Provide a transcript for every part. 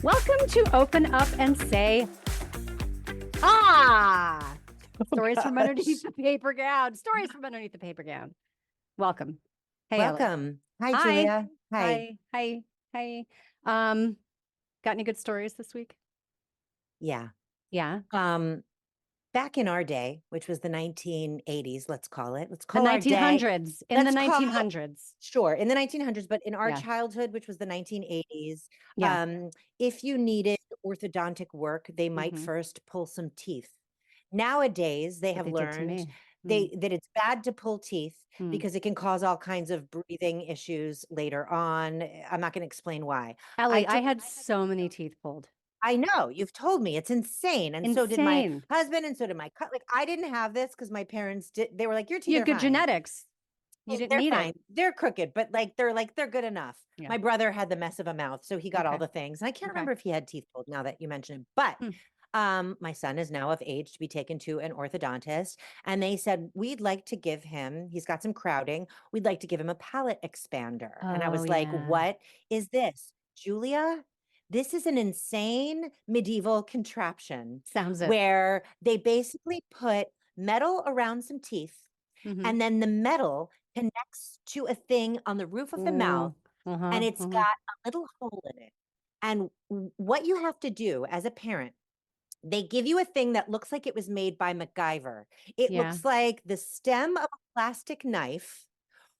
Welcome to Open Up and Say, ah! Stories from underneath the paper gown. Stories from underneath the paper gown. Welcome. Hey, Ellie. Welcome. Hi, Hi. Julia. Hi. Hi. Got any good stories this week? Yeah. Yeah. Back in our day, which was the 1980s, let's call it. Let's The call our day. 1900s. In the Let's call it- 1900s. Sure, in the 1900s, but in our Yeah. childhood, which was the 1980s, Yeah. if you needed orthodontic work, they might first pull some teeth. Nowadays, they have What they did to learned me. that it's bad to pull teeth Mm. because it can cause all kinds of breathing issues later on. I'm not going to explain why. Ellie, I had so many teeth pulled. I know, you've told me it's insane. And so did my husband, and so did my like I didn't have this because my parents did. They were like, your teeth You are had good fine. genetics. You didn't need fine. it. They're crooked, but they're good enough. Yeah. My brother had the mess of a mouth, so he got all the things. And I can't remember if he had teeth pulled now that you mention it. But my son is now of age to be taken to an orthodontist, and they said, we'd like to give him, he's got some crowding, we'd like to give him a palate expander. And I was like, what is this? Julia, this is an insane medieval contraption. Sounds it. Where they basically put metal around some teeth, and then the metal connects to a thing on the roof of the mouth, and it's got a little hole in it. And what you have to do as a parent, they give you a thing that looks like it was made by MacGyver. It looks like the stem of a plastic knife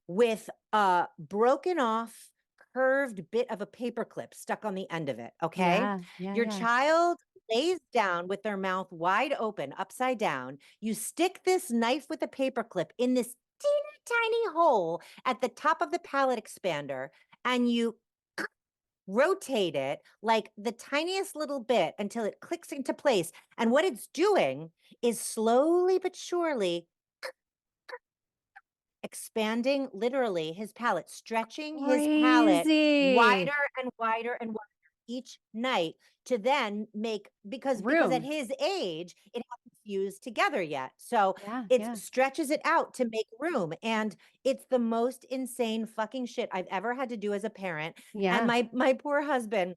with a broken off curved bit of a paperclip stuck on the end of it. Okay. Your child lays down with their mouth wide open, upside down. You stick this knife with a paperclip in this teeny tiny hole at the top of the palate expander, and you rotate it like the tiniest little bit until it clicks into place. And what it's doing is slowly but surely expanding literally his palate, stretching his palate wider and wider and wider each night to then make, because at his age, it hasn't fused together yet. So it stretches it out to make room. And it's the most insane fucking shit I've ever had to do as a parent. And my poor husband,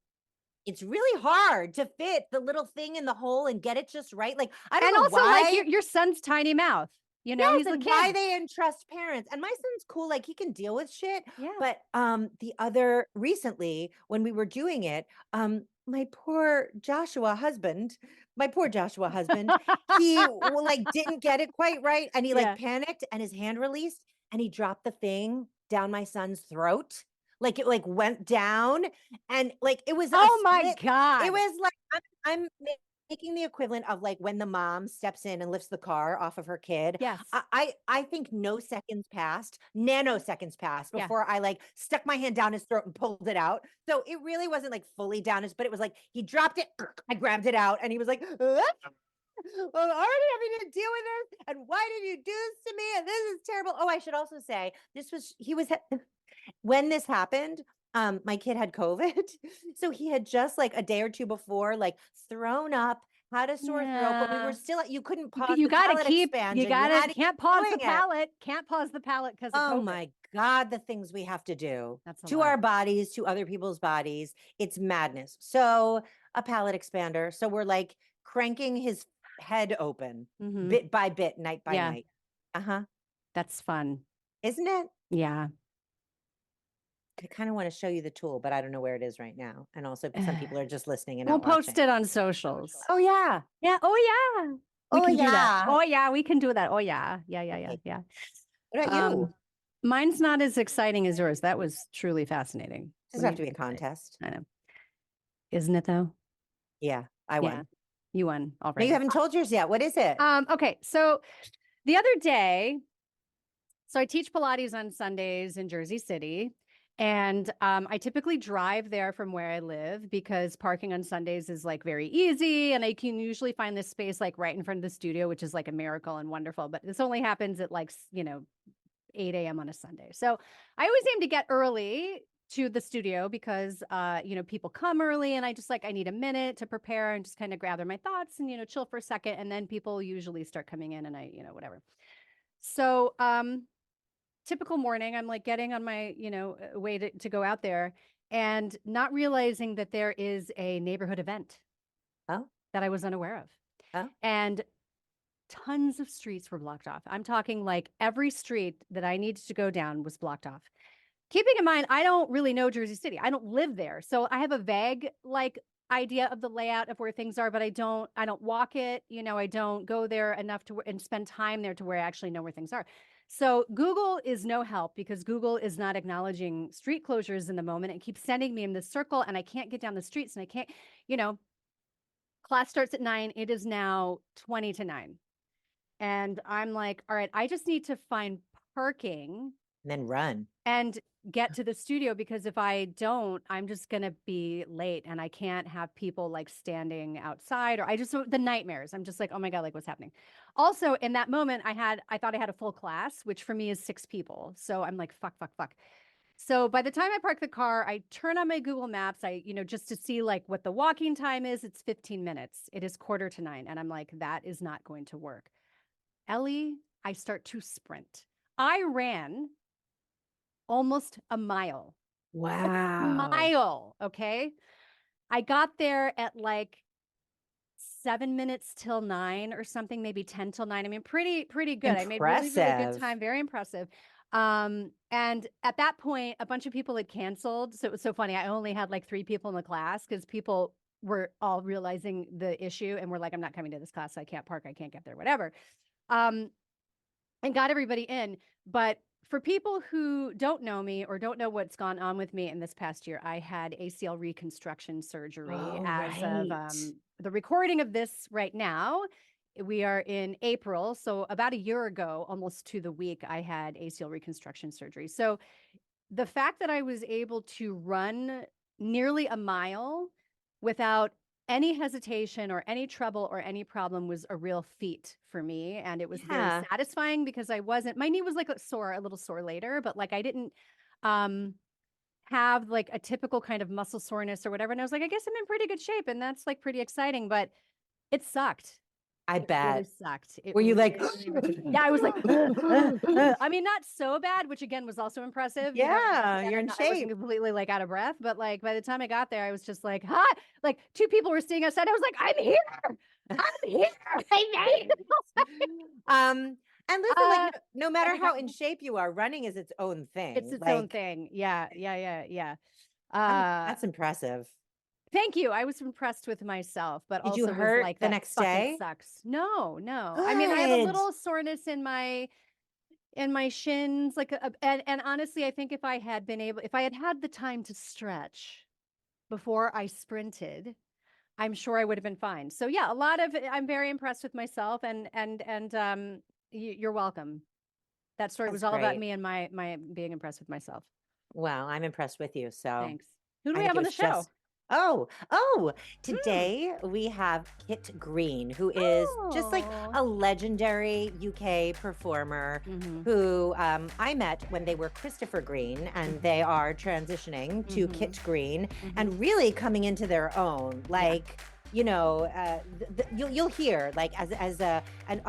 it's really hard to fit the little thing in the hole and get it just right. Like, I don't know also, why. like your son's tiny mouth. You know, yes, he's a and kid. why they entrust parents. And my son's cool, like he can deal with shit. Yeah. But recently when we were doing it, my poor Joshua husband, he like didn't get it quite right, and he like panicked, and his hand released, and he dropped the thing down my son's throat. Like it like went down, and like it was my God. It was like I'm making the equivalent of like when the mom steps in and lifts the car off of her kid. Yes. I think nanoseconds passed before I like stuck my hand down his throat and pulled it out. So it really wasn't like fully down his, but it was like he dropped it, I grabbed it out, and he was like, well, I'm already having to deal with this, and why did you do this to me? And this is terrible. Oh, I should also say when this happened, my kid had COVID. So he had just like a day or two before, like thrown up, had a sore throat, but we were still, you couldn't pause the palate expansion. Can't pause the palate. Can't pause the palate because of COVID. Oh my God, the things we have to do to our bodies, to other people's bodies. It's madness. So a palate expander. So we're like cranking his head open bit by bit, night by night. That's fun. Isn't it? Yeah. I kind of want to show you the tool, but I don't know where it is right now. And also some people are just listening and we'll not watching. Post it on socials. Oh yeah. Yeah. Oh yeah. We can do that. Oh yeah, we can do that. Oh yeah. Yeah. What about you? Mine's not as exciting as yours. That was truly fascinating. Doesn't have to be a contest. I know. Isn't it though? Yeah, I won. Yeah, you won already. No, you haven't told yours yet. What is it? Okay, so the other day, so I teach Pilates on Sundays in Jersey City. And I typically drive there from where I live because parking on Sundays is like very easy. And I can usually find this space like right in front of the studio, which is like a miracle and wonderful. But this only happens at like, 8 a.m. on a Sunday. So I always aim to get early to the studio because, people come early and I need a minute to prepare and just kind of gather my thoughts and, chill for a second. And then people usually start coming in and I, whatever. So, typical morning, I'm like getting on my, way to go out there. and not realizing that there is a neighborhood event Oh, that I was unaware of. oh, And tons of streets were blocked off. I'm talking like every street that I needed to go down was blocked off. Keeping in mind, I don't really know Jersey City. I don't live there. So I have a vague like idea of the layout of where things are, but I don't walk it, I don't go there enough to and spend time there to where I actually know where things are. So Google is no help because Google is not acknowledging street closures in the moment and keeps sending me in this circle and I can't get down the streets and I can't, you know, class starts at 9. It is now 20 to 9. And I'm like, all right, I just need to find parking and then run. and get to the studio because if I don't, I'm just going to be late and I can't have people like standing outside or the nightmares. I'm just like, oh my God, like what's happening? Also, in that moment, I thought I had a full class, which for me is 6 people. So I'm like, fuck, fuck, fuck. So by the time I park the car, I turn on my Google Maps, just to see like what the walking time is. It's 15 minutes. It is 8:45. And I'm like, that is not going to work. Ellie, I start to sprint. I ran almost a mile. Wow. Okay? I got there at like 7 minutes till 9 or something, maybe 10 till 9. I mean, pretty good. I made really, really good Impressive. time. Very impressive. And at that point, a bunch of people had canceled. So it was so funny. I only had like 3 people in the class because people were all realizing the issue and were like, I'm not coming to this class. I can't park. I can't get there, whatever. And got everybody in. But for people who don't know me or don't know what's gone on with me in this past year, I had ACL reconstruction surgery Oh, as of right. the recording of this right now. We are in April. So about a year ago, almost to the week, I had ACL reconstruction surgery. So the fact that I was able to run nearly a mile without any hesitation or any trouble or any problem was a real feat for me. And it was very Yeah. satisfying because my knee was like a little sore later, but like I didn't um, have like a typical kind of muscle soreness or whatever. And I was like, I guess I'm in pretty good shape. And that's like pretty exciting, but it sucked. I It really bet. sucked. It Were you like, really, yeah, I was like, I mean, not so bad, which again was also impressive, yeah, that you're in I wasn't shape. completely like out of breath, but like by the time I got there, I was just like, ha, like 2 people were staying outside. I was like, I'm here. I'm here. I made it. And listen, like no And matter I got, how in shape you are, running is its own it's thing. its own Like thing. Yeah, yeah, yeah, yeah. Uh, that's impressive. Thank you. I was impressed with myself, but Did you also was hurt like, the that next fucking day? sucks. No, no. I mean, I have a Good. little soreness in my shins, like, and honestly, I think if I had had the time to stretch before I sprinted, I'm sure I would have been fine. So yeah, I'm very impressed with myself, and you're welcome. That story That's was all about great. me and my being impressed with myself. Well, I'm impressed with you. So Thanks. Who do I we think have it on the was show? just, oh, Hmm. today we have Kit Green, who is just like Oh. a legendary UK performer Mm-hmm. who I met when they were Christopher Green and they are transitioning to Mm-hmm. Kit Green Mm-hmm. and really coming into their own. Yeah. Like, you'll hear like as a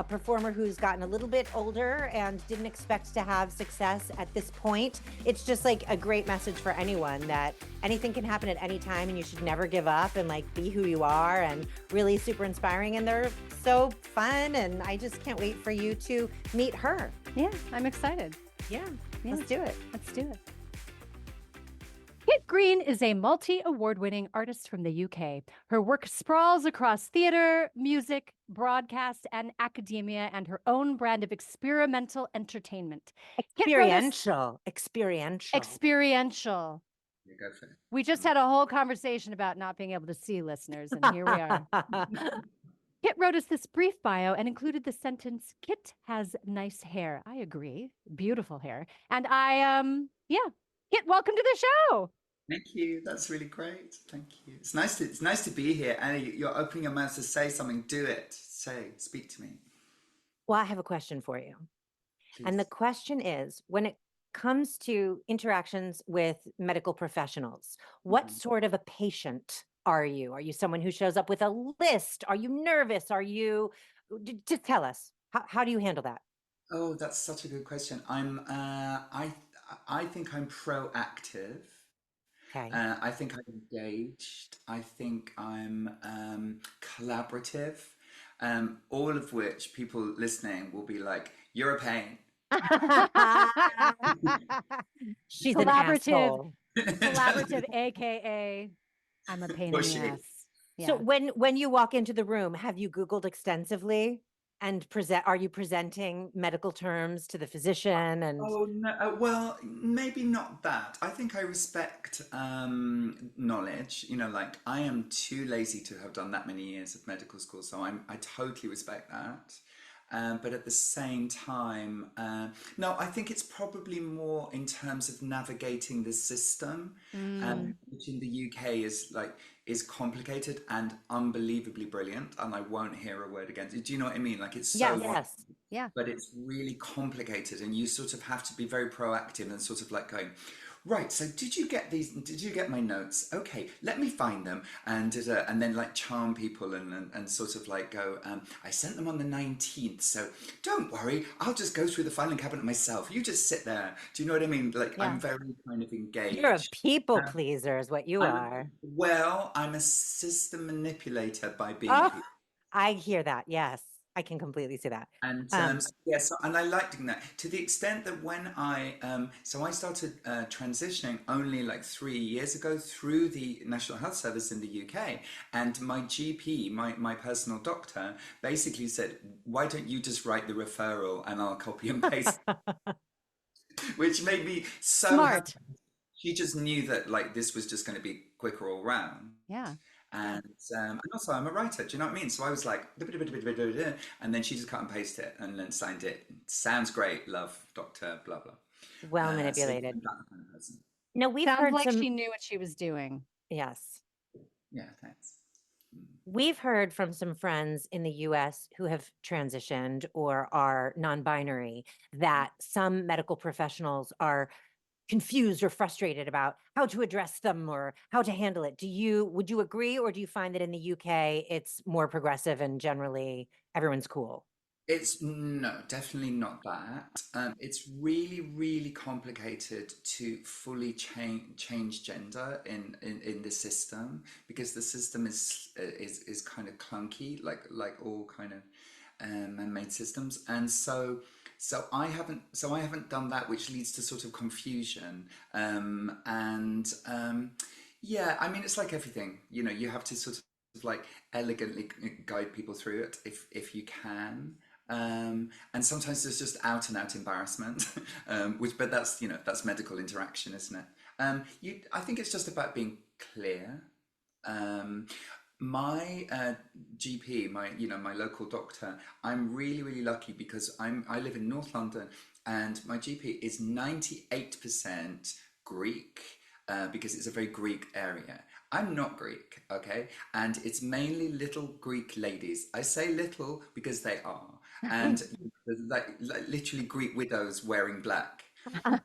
performer who's gotten a little bit older and didn't expect to have success at this point. It's just like a great message for anyone that anything can happen at any time and you should never give up and like be who you are, and really super inspiring, and they're so fun, and I just can't wait for you to meet her. Yeah, I'm excited. Yeah, Yeah. let's do it. Let's do it. Kit Green is a multi-award-winning artist from the UK. Her work sprawls across theater, music, broadcast, and academia, and her own brand of experimental entertainment. Kit wrote us Experiential. experiential. Yeah, go for it. We just had a whole conversation about not being able to see listeners, and here we are. Kit wrote us this brief bio and included the sentence, Kit has nice hair. I agree. Beautiful hair. And yeah. Kit, welcome to the show. Thank you. That's really great. Thank you. It's nice to be here. And you're opening your mouth to say something. Do it. Speak to me, Well, I have a question for you. And the please. question is, when it comes to interactions with medical professionals, what Mhm. sort of a patient are you? Are you someone who shows up with a list? Are you nervous? Just tell us, how do you handle that? Oh, that's such a good question. I think I'm proactive. Okay. I think I'm engaged. I think I'm collaborative. All of which people listening will be like, "You're a pain." She's an Collaborative, asshole. collaborative, AKA I'm a pain in the Pushy. ass. So Yeah. when you walk into the room, have you Googled extensively and are you presenting medical terms to the physician and Oh no, well, maybe not that. I think I respect knowledge. You know, like I am too lazy to have done that many years of medical school, so I totally respect that. But at the same time, no, I think it's probably more in terms of navigating the system, which in the UK is complicated and unbelievably brilliant. And I won't hear a word against it. Do you know what I mean? Like it's so Yes. wonderful, yes. Yeah. but it's really complicated, and you sort of have to be very proactive and sort of like going, right, so did you get these, did you get my notes? Okay, let me find them, and then like charm people and sort of like go, I sent them on the 19th, so don't worry, I'll just go through the filing cabinet myself, you just sit there. Do you know what I mean? Like Yeah. I'm very kind of You're a engaged. people pleaser is what you are. I'm a system manipulator by being a Oh, people. I hear that. Yes. I can completely see that. And Um, yes, and I like doing that to the extent that when I started transitioning only like 3 years ago through the National Health Service in the UK, and my GP, my personal doctor, basically said, "Why don't you just write the referral and I'll copy and paste," which made me so happy. Smart. She just knew that like this was just going to be quicker all round. Yeah. And also I'm a writer, do you know what I mean? So I was like, and then she just cut and pasted it and then signed it. Sounds great, love, doctor, blah blah. well So manipulated. I'm that kind of person. No, we've Sounds heard like some, she knew what she was doing. yes. Yeah, thanks. We've heard from some friends in the US who have transitioned or are non-binary that some medical professionals are confused or frustrated about how to address them or how to handle it. Would you agree, or do you find that in the UK it's more progressive and generally everyone's cool? It's no, definitely not that. It's really, really complicated to fully change gender in the system because the system is kind of clunky, like all kind of man-made systems, and so I haven't done that, which leads to sort of confusion. And Yeah, I mean, it's like everything, you know, you have to sort of like elegantly guide people through it if you can. And sometimes there's just out and out embarrassment, but that's, you know, that's medical interaction, isn't it? I think it's just about being clear. Um, my GP, my local doctor, I'm really, really lucky because I live in North London, and my GP is 98% Greek, because it's a very Greek area. I'm not Greek, okay? And it's mainly little Greek ladies. I say little because they are. And like literally Greek widows wearing black. And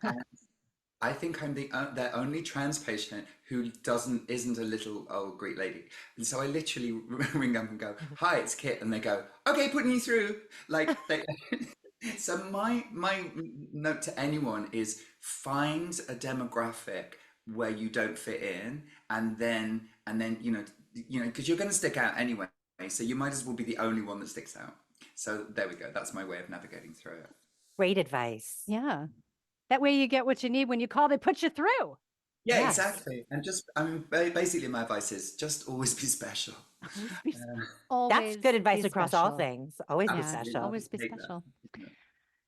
I think I'm their only trans patient who isn't a little old Greek lady. And so I literally ring up and go, "Hi, it's Kit," and they go, "Okay, putting you through." Like they. So my note to anyone is find a demographic where you don't fit in, and then because you're going to stick out anyway. So you might as well be the only one that sticks out. So there we go. That's my way of navigating through it. Great advice. Yeah. That way you get what you need when you call, they put you through. Yeah, Yes. exactly. And just, I mean, basically, my advice is just always be special. Always be, Uh, always That's good advice be across all special. things. Always be Yeah, Absolutely. special. always be Take that. special. Yeah.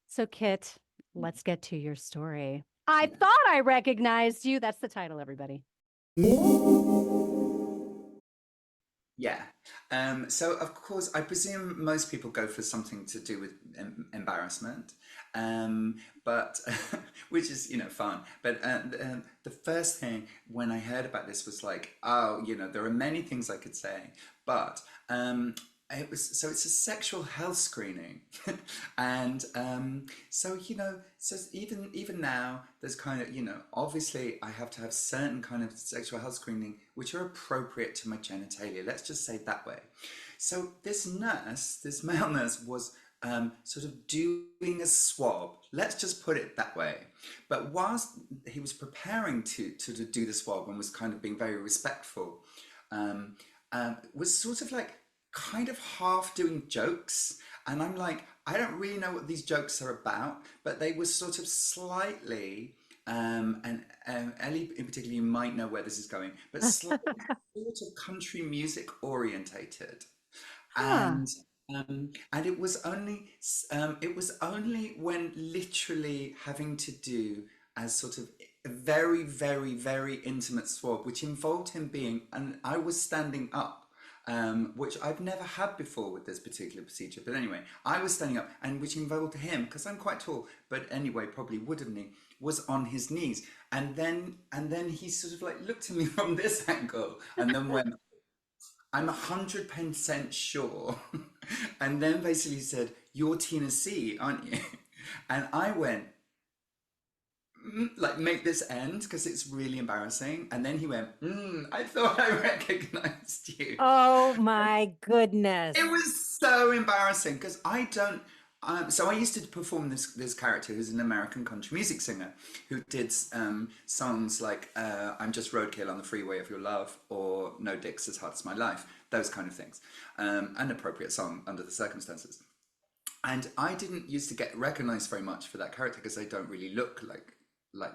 So, Kit, let's get to your story. I Yeah. thought I recognized you. That's the title, everybody. Yeah. So, of course, I presume most people go for something to do with embarrassment, but which is, fun. But the first thing when I heard about this was like, oh, there are many things I could say, but it's a sexual health screening, and so even now there's kind of obviously I have to have certain kind of sexual health screening which are appropriate to my genitalia. Let's just say it that way. So this male nurse, was sort of doing a swab, Let's just put it that way. But whilst he was preparing to do the swab and was kind of being very respectful, um, was sort of like kind of half doing jokes. And I'm like, I don't really know what these jokes are about, but they were sort of slightly, and Ellie in particular, you might know where this is going, but slightly sort of country music orientated. Huh. And it was only when literally having to do as sort of a very, very, very intimate swab, which involved him being, and I was standing up, which I've never had before with this particular procedure. But anyway, I was standing up, and which involved him, because I'm quite tall, but anyway, probably wouldn't he, was on his knees. And then he sort of like looked at me from this angle and then went, I'm 100% sure. And then basically said, you're Tina C, aren't you? And I went, like, make this end because it's really embarrassing. And then he went, I thought I recognized you. Oh my goodness. It was so embarrassing because I don't. So I used to perform this character who's an American country music singer who did songs like "I'm Just Roadkill on the Freeway of Your Love" or "No Dicks as Hard as My Life," those kind of things, an appropriate song under the circumstances. And I didn't used to get recognized very much for that character because I don't really look like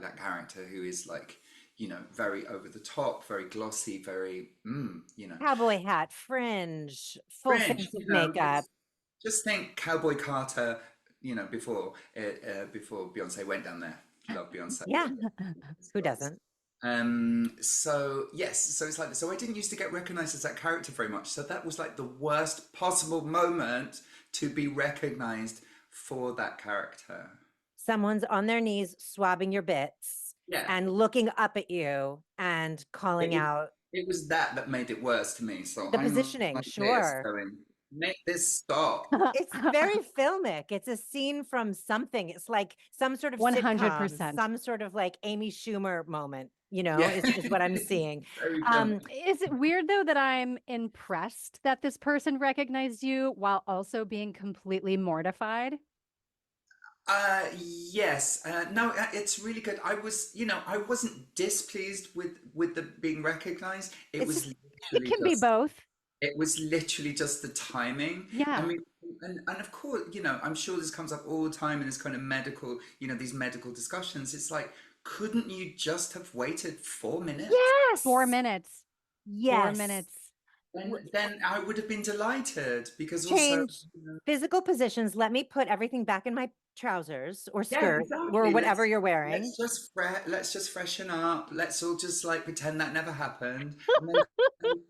that character who is like, very over the top, very glossy, very Cowboy hat, fringe, full fringe. face of makeup. Just think Cowboy Carter, before Beyonce went down there. Love Beyonce. Yeah. Who doesn't? So yes, so it's like, so I didn't used to get recognized as that character very much. So that was like the worst possible moment to be recognized for that character. Someone's on their knees swabbing your bits Yeah. and looking up at you and calling out. It was that made it worse to me. So The I'm positioning, like this, sure. going, make this stop. It's very filmic. It's a scene from something. It's like some sort of 100%. sitcom, some sort of like Amy Schumer moment, Yeah. is what I'm seeing. Very filmic. Is it weird though that I'm impressed that this person recognized you while also being completely mortified? Yes. No, it's really good. I wasn't displeased with the being recognized. It was It literally can be just both. it was literally just the timing. I Yeah. mean, and of course, I'm sure this comes up all the time in this kind of medical, these medical discussions. It's like, couldn't you just have waited 4 minutes? Yes. 4 minutes. 4 Yes. minutes. Then I would have been delighted because Change also, physical positions. Let me put everything back in my trousers or yeah, skirt exactly. or whatever you're wearing. Let's just freshen up. Let's all just like pretend that never happened. And then,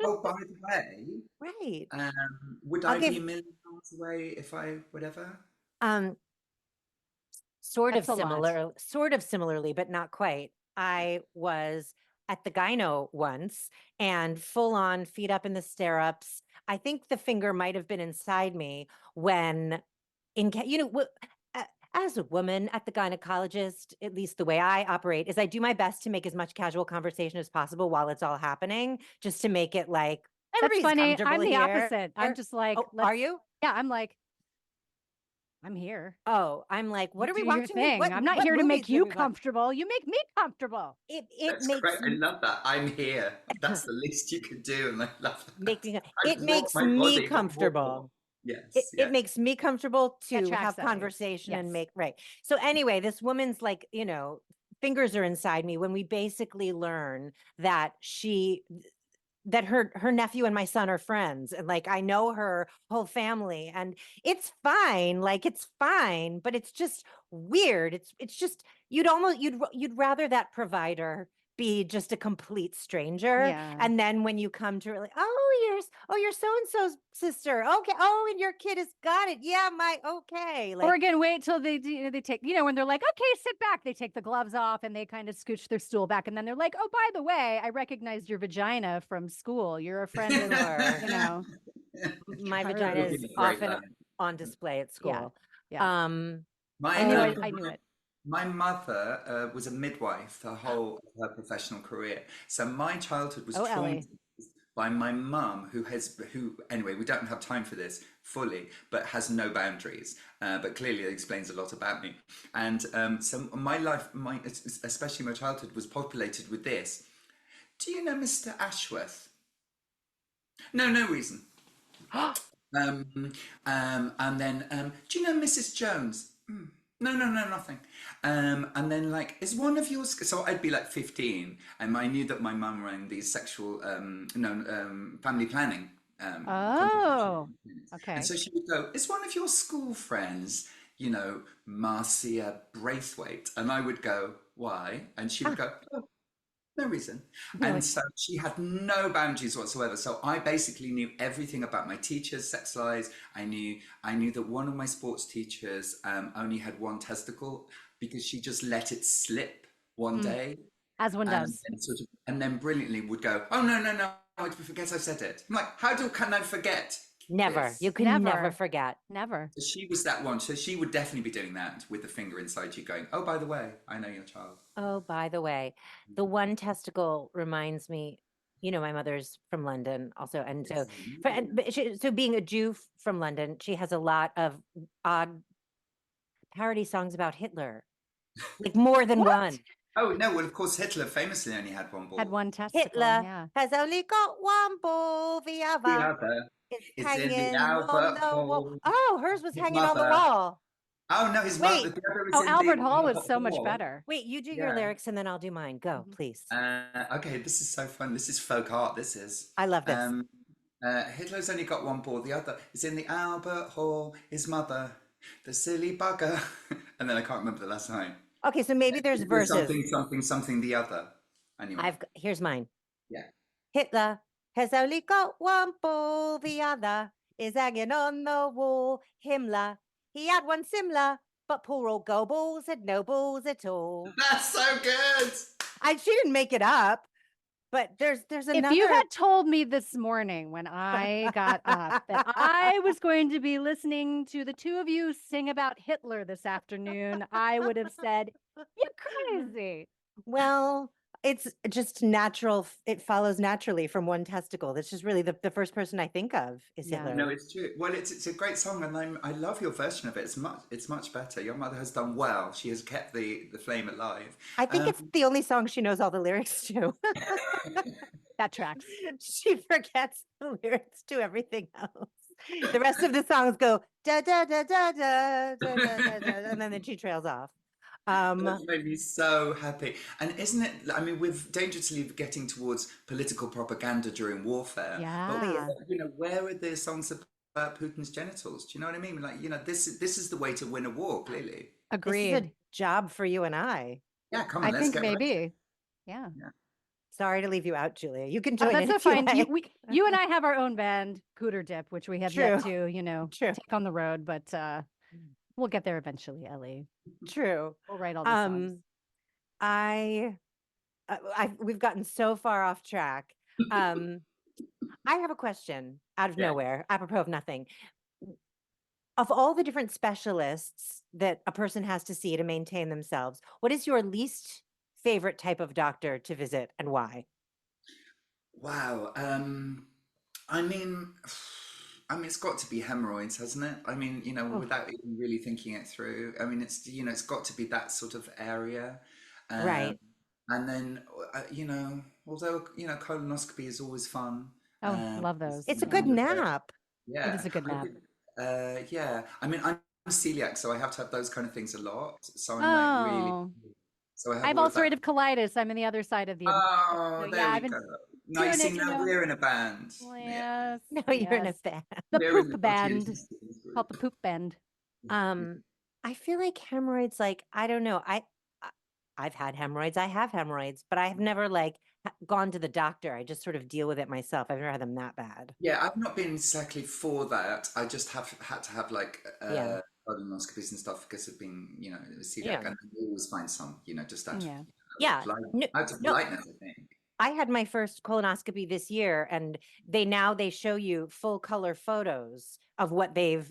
oh, by the way, Right. would I'll I give- be a million miles away if I whatever? Sort of That's a lot. similarly, but not quite. I was at the gyno once and full on feet up in the stirrups. I think the finger might have been inside me when as a woman at the gynecologist, at least the way I operate is I do my best to make as much casual conversation as possible while it's all happening, just to make it like That's everybody's funny. comfortable I'm the here. opposite. I'm just like, Oh, are you? Yeah, I'm like, I'm here. Oh, I'm like, what You are we do your watching? thing. I'm not what here to make movies are you we watching? comfortable. You make me comfortable. It That's makes great. I love that. I'm here. That's the least you could do, and I love that. making I it walk makes my me body, not walk comfortable. Yes, It yes. makes me comfortable That to tracks have that. conversation and Yes. make right. So anyway, this woman's like, fingers are inside me when we basically learn that her nephew and my son are friends, and like I know her whole family, and it's fine, but it's just weird. It's just you'd rather that provider be just a complete stranger, Yeah. and then when you come to like, you're so and so's sister, okay, and your kid has got it, yeah, okay, like, Or again, wait till they do, they take, when they're like, okay, sit back. They take the gloves off and they kind of scooch their stool back. And then they're like, oh, by the way, I recognized your vagina from school. You're a friend of, my Parodies. vagina is Would be a great often line. on display at school. Yeah. I knew it. My mother was a midwife the whole of her professional career. So my childhood was Oh, Ellie. traumatized by my mum, who anyway, we don't have time for this fully, but has no boundaries. But clearly, it explains a lot about me. And so my life, especially my childhood, was populated with this. Do you know Mr. Ashworth? No, no reason. Um, and then, do you know Mrs. Jones? No, no, no, nothing. And then, like, is one of yours? So I'd be like 15, and I knew that my mum ran these sexual, no, family planning. Oh, consultations. And okay. so she would go, is one of your school friends, Marcia Braithwaite? And I would go, why? And she would go, oh, no reason. No, And so she had no boundaries whatsoever. So I basically knew everything about my teachers' sex lives. I knew that one of my sports teachers only had one testicle because she just let it slip one day. As one does. And then brilliantly would go, oh no, no, no, I forget I said it. I'm like, can I forget never. this? You can Never. never forget. Never. So she was that one. So she would definitely be doing that with the finger inside you going, oh, by the way, I know your child. Oh, by the way, the one testicle reminds me, my mother's from London also. And so, so being a Jew from London, she has a lot of odd parody songs about Hitler, like more than What? one. Oh, no. Well, of course, Hitler famously only had one ball. Had one testicle. Hitler Yeah. has only got one ball, the The other other is is in hanging the on Albert the wall. Hall. Oh, hers was His hanging on the mother. wall. Oh, no, his Wait. mother. The other is Oh, in Albert the Hall was Albert so much Hall. better. Wait, you do your Yeah. lyrics and then I'll do mine. Go, please. Okay, this is so fun. This is folk art. This is. I love this. Hitler's only got one ball. The other is in the Albert Hall. His mother, the silly bugger. And then I can't remember the last line. Okay, so maybe there's verses. Something, something, something. The other. Anyway. Here's mine. Yeah. Hitler has only got one ball, the other is hanging on the wall. Himmler, he had one similar, but poor old Goebbels had no balls at all. That's so good. She didn't make it up, but there's another. If you had told me this morning when I got up that I was going to be listening to the two of you sing about Hitler this afternoon, I would have said, you're crazy. Well, it's just natural. It follows naturally from one testicle. That's just really the first person I think of is Yeah. Hitler. No, it's true. Well, it's a great song, and I love your version of it. It's much better. Your mother has done well. She has kept the flame alive. I think it's the only song she knows all the lyrics to. That tracks. She forgets the lyrics to everything else. The rest of the songs go da da da da da da da da, da and then she trails off. That's made me so happy. And isn't it, I mean, we're dangerously getting towards political propaganda during warfare. Yeah. But, where are the songs about Putin's genitals? Do you know what I mean? Like, this is the way to win a war, clearly. Agreed. This is a job for you and I. Yeah, come on, I let's think get maybe. Yeah. Sorry to leave you out, Julia. You can join in. That's if fine. you like. You and I have our own band, Cooter Dip, which we have yet to, True. take on the road, but we'll get there eventually, Ellie. True. We'll write all the songs. We've gotten so far off track. I have a question out of nowhere, apropos of nothing. Of all the different specialists that a person has to see to maintain themselves, what is your least favorite type of doctor to visit and why? Wow. I mean, it's got to be hemorrhoids, hasn't it? I mean, without even really thinking it through. I mean, it's got to be that sort of area. Right. And then, although, colonoscopy is always fun. Oh, love those. It's a good nap. Yeah. It is a good nap. Yeah. I mean, I'm celiac, so I have to have those kind of things a lot. So I'm like really. So I have ulcerative colitis. I'm in the other side of the. Oh, so, there we go. No, you see, now know. we're in a band. Yes. No, you're in a band. The We're in poop the band. Portuguese Called the poop band. I feel like hemorrhoids, like, I don't know. I've had hemorrhoids. I have hemorrhoids, but I have never gone to the doctor. I just sort of deal with it myself. I've never had them that bad. Yeah, I've not been exactly for that. I just had to have colonoscopies and stuff because of being, celiac, and we always find some, just out of Yeah. out of politeness, I think. I had my first colonoscopy this year, and they show you full color photos of what the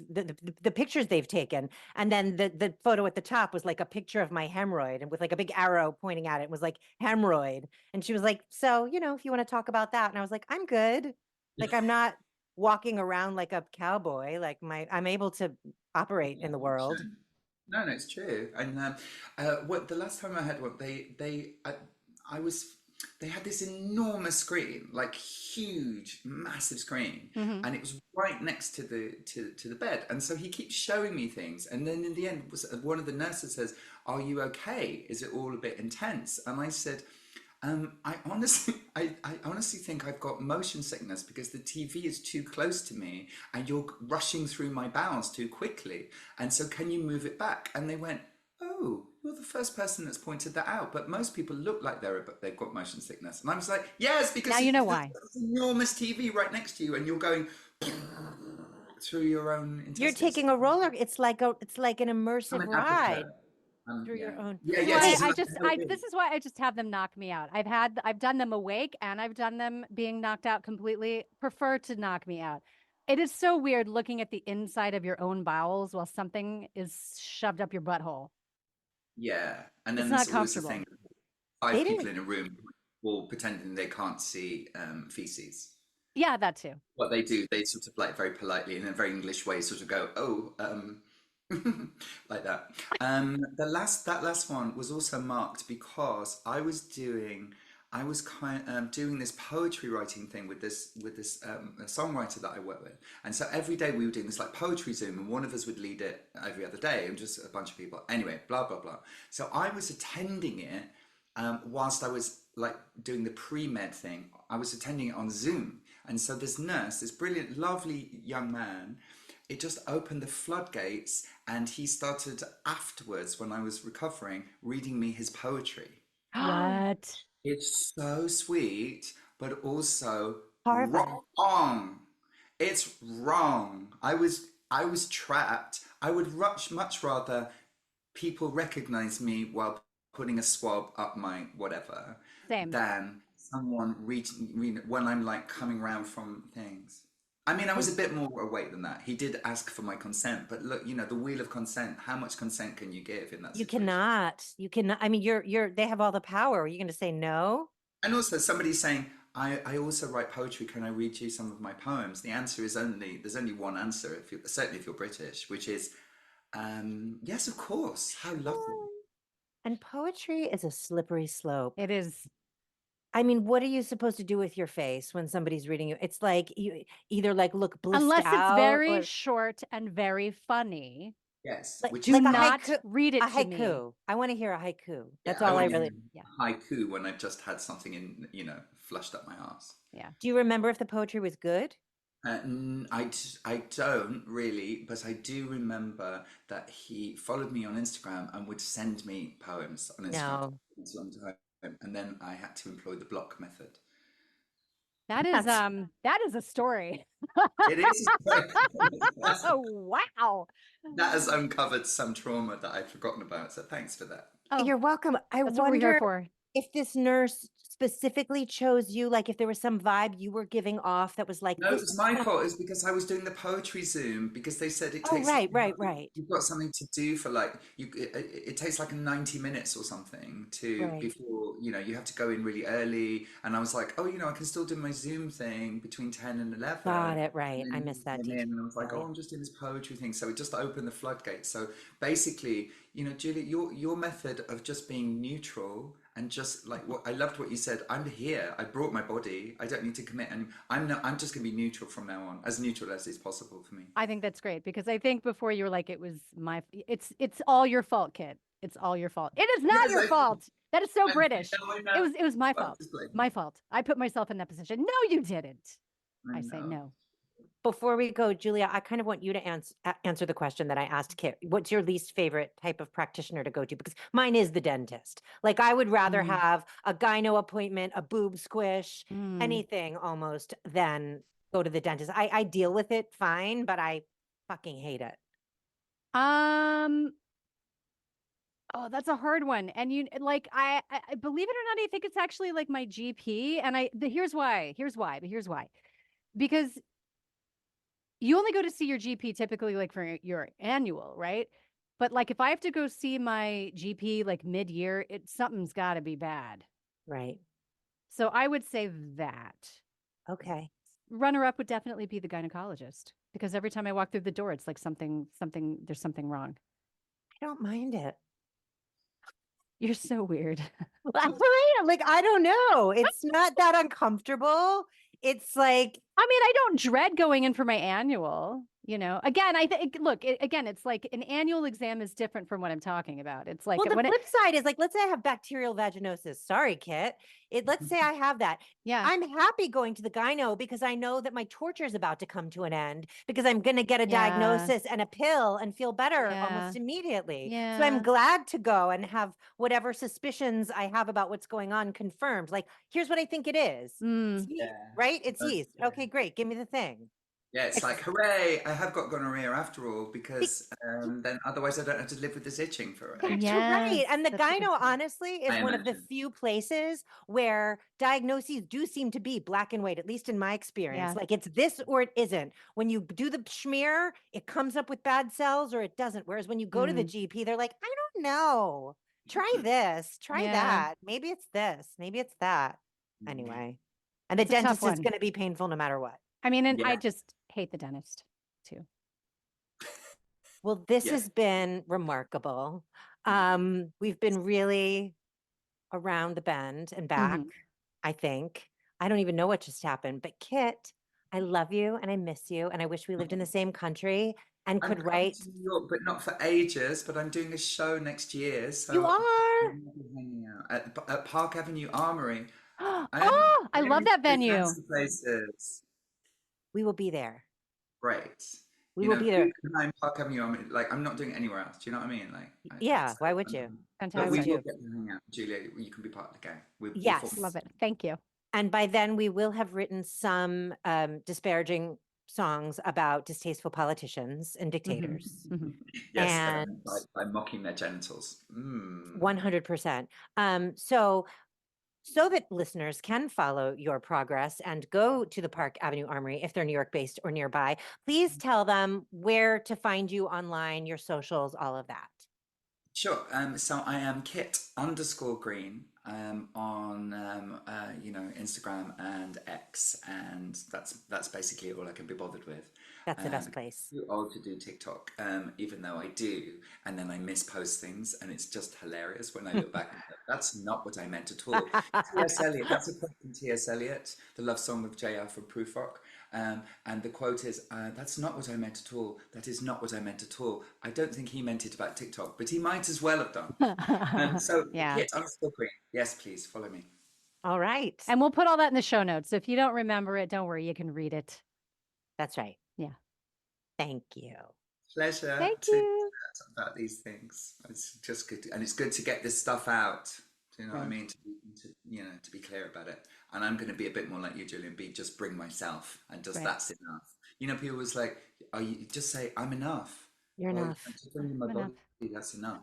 pictures they've taken. And then the photo at the top was like a picture of my hemorrhoid and with like a big arrow pointing at it. It was like hemorrhoid. And she was like, so, if you want to talk about that. And I was like, I'm good. Like, I'm not walking around like a cowboy. Like I'm able to operate in the world. No, no, it's true. And what the last time I had one, I was, they had this enormous screen, like huge, massive screen, Hmm. and it was right next to the bed. And so he keeps showing me things, and then in the end, one of the nurses says, "Are you okay? Is it all a bit intense?" And I said, I honestly think I've got motion sickness because the TV is too close to me and you're rushing through my bowels too quickly. And so can you move it back? And they went, "Oh, you're the first person that's pointed that out. But most people look like they've got motion sickness." And I was like, "Yes, because Now you know there's why. this enormous TV right next to you and you're going through your own You're intestines." taking a roller. It's like an I'm immersive in ride Africa. through Yeah. your own. Yeah, This is yes, why Wait, isn't that how it this is? is why I just have them knock me out. I've done them awake and I've done them being knocked out completely. Prefer to knock me out. It is so weird looking at the inside of your own bowels while something is shoved up your butthole. Yeah. And It's then not there's always the thing, comfortable. they five people didn't. in a room all pretending they can't see feces. Yeah, that too. What they do, they sort of like very politely in a very English way, sort of go, "Oh, like that." That last one was also marked because I was doing this poetry writing thing with this a songwriter that I work with, and so every day we were doing this like poetry Zoom, and one of us would lead it every other day, and just a bunch of people. Anyway, blah blah blah. So I was attending it whilst I was like doing the pre-med thing. I was attending it on Zoom. And so this nurse, this brilliant, lovely young man, it just opened the floodgates and he started afterwards, when I was recovering, reading me his poetry. What? It's so sweet, but also Horrifying. wrong. It's wrong. I was trapped. I would much rather people recognize me while putting a swab up my whatever Same. than someone reading when I'm like coming around from things. I mean, I was And a bit more awake than that. He did ask for my consent, but look, the wheel of consent, how much consent can you give in that you situation? cannot. You cannot. I mean, they have all the power. Are you going to say no? And also somebody saying, I also write poetry, can I read you some of my poems? The answer is there's only one answer, certainly if you're British, which is, yes, of course. How lovely. Sure. And poetry is a slippery slope. It is. I mean, what are you supposed to do with your face when somebody's reading you? It's like you either like look blissed Unless it's out very or short and very funny, Yes, like which do is like a not. not haiku. read A it to me. haiku. I want to hear a haiku. Yeah, That's I all I want to really. hear Yeah. haiku when I've just had something flushed up my ass. Yeah. Do you remember if the poetry was good? I don't really, but I do remember that he followed me on Instagram and would send me poems on Instagram for No. a long time, and then I had to employ the block method. That's That is a story. It is that's, Wow. that has uncovered some trauma that I'd forgotten about, so thanks for that. Oh, you're welcome. I that's what we're here wonder for. if this nurse specifically chose you, like if there was some vibe you were giving off that was like No, it this. was my fault. It's because I was doing the poetry Zoom because they said it Oh, takes right. you've got something to do for like it takes like 90 minutes or something to Right. before you have to go in really early, and I was like, "Oh, I can still do my Zoom thing between 10 and 11." Got it. And Right. I then missed that he came detail. in and I was like, "Oh, I'm just doing this poetry thing." So it just opened the floodgates. So basically, Julie, your method of just being neutral and just like what I loved what you said. I'm here. I brought my body. I don't need to commit, and I'm just gonna be neutral from now on, as neutral as is possible for me. I think that's great because I think before you were like, it's all your fault, kid. It's all your fault. It is not Yes, your fault. That is so I British. know, I It was my I'm fault. just blaming My fault. I put myself in that position. No, you didn't. you. I I say know. no. Before we go, Julia, I kind of want you to answer the question that I asked Kit. What's your least favorite type of practitioner to go to? Because mine is the dentist. Like I would rather Mm. have a gyno appointment, a boob squish, Mm. anything almost than go to the dentist. I deal with it fine, but I fucking hate it. Um, Oh, that's a hard one. And I believe it or not, I think it's actually like my GP. And here's why. Here's why. Because you only go to see your GP typically like for your annual, right? But like if I have to go see my GP like mid-year, something's got to be bad. Right. So I would say that. Okay. Runner up would definitely be the gynecologist because every time I walk through the door, it's like there's something wrong. I don't mind it. You're so weird. Like, I don't know. It's not that uncomfortable. It's like, I mean, I don't dread going in for my annual, Again, I think, look, again, it's like an annual exam is different from what I'm talking about. It's like well, the flip side is like, let's say I have bacterial vaginosis. Sorry, Kit. Let's say I have that. Yeah. I'm happy going to the gyno because I know that my torture is about to come to an end because I'm going to get a diagnosis and a pill and feel better almost immediately. Yeah. So I'm glad to go and have whatever suspicions I have about what's going on confirmed. Like, here's what I think it is. It's yeast, right? It's yeast. Okay, great. Give me the thing. Yeah, it's like, hooray, I have got gonorrhea after all, because then otherwise I don't have to live with this itching for ages. That's right. And the gyno, honestly, is one of the imagine. few places where diagnoses do seem to be black and white, at least in my experience. Like it's this or it isn't. When you do the smear, it comes up with bad cells or it doesn't. Whereas when you go to the GP, they're like, I don't know. Try this, try that. Maybe it's this, maybe it's that. Anyway. And the dentist is going to be painful no matter what. I mean, and I just hate the dentist too. Well, this has been remarkable. We've been really around the bend and back, I think. I don't even know what just happened, but Kit, I love you and I miss you. And I wish we lived in the same country and could write. To New York, but not for ages, but I'm doing a show next year. So you are? hanging out at Park Avenue Armory. I love that venue. Places. We will be there. Great. We will be there. I'm Park Avenue Armory. Like, I'm not doing it anywhere else. Do you know what I mean? Like, yeah. Why would you? Fantastic. We will get to hang out, Julia. You can be part of the gang. Yes, love it. Thank you. And by then, we will have written some disparaging songs about distasteful politicians and dictators. Yes, and by mocking their genitals. 100%. So that listeners can follow your progress and go to the Park Avenue Armory if they're New York based or nearby, please tell them where to find you online, your socials, all of that. Sure. So I am Kit_Green on Instagram and X, and that's basically all I can be bothered with. That's the best place. Too old to do TikTok, even though I do, and then I mispost things, and it's just hilarious when I look back. And go, that's not what I meant at all. T.S. Eliot. That's a quote from T.S. Eliot, the love song of J.R. from Proof Rock. And the quote is, that's not what I meant at all. That is not what I meant at all. I don't think he meant it about TikTok, but he might as well have done. So Kit_Green. Yes, please follow me. All right. And we'll put all that in the show notes. So if you don't remember it, don't worry, you can read it. That's right. Yeah. Thank you. Pleasure. Thank you. About these things. It's just good. And it's good to get this stuff out. Do you know what I mean? To be clear about it. And I'm going to be a bit more like you, Julian. Just bring myself, and just that's enough. People was like, you just say I'm enough. You're enough. Just bring my body. That's enough.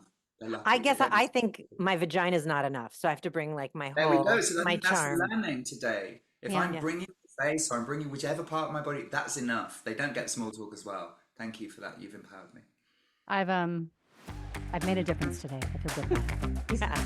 I guess I think my vagina is not enough, so I have to bring like my whole. There we go. So my that's charm. learning today. If I'm bringing the face, or I'm bringing whichever part of my body, that's enough. They don't get small talk as well. Thank you for that. You've empowered me. I've made a difference today. I feel good about it. Yeah.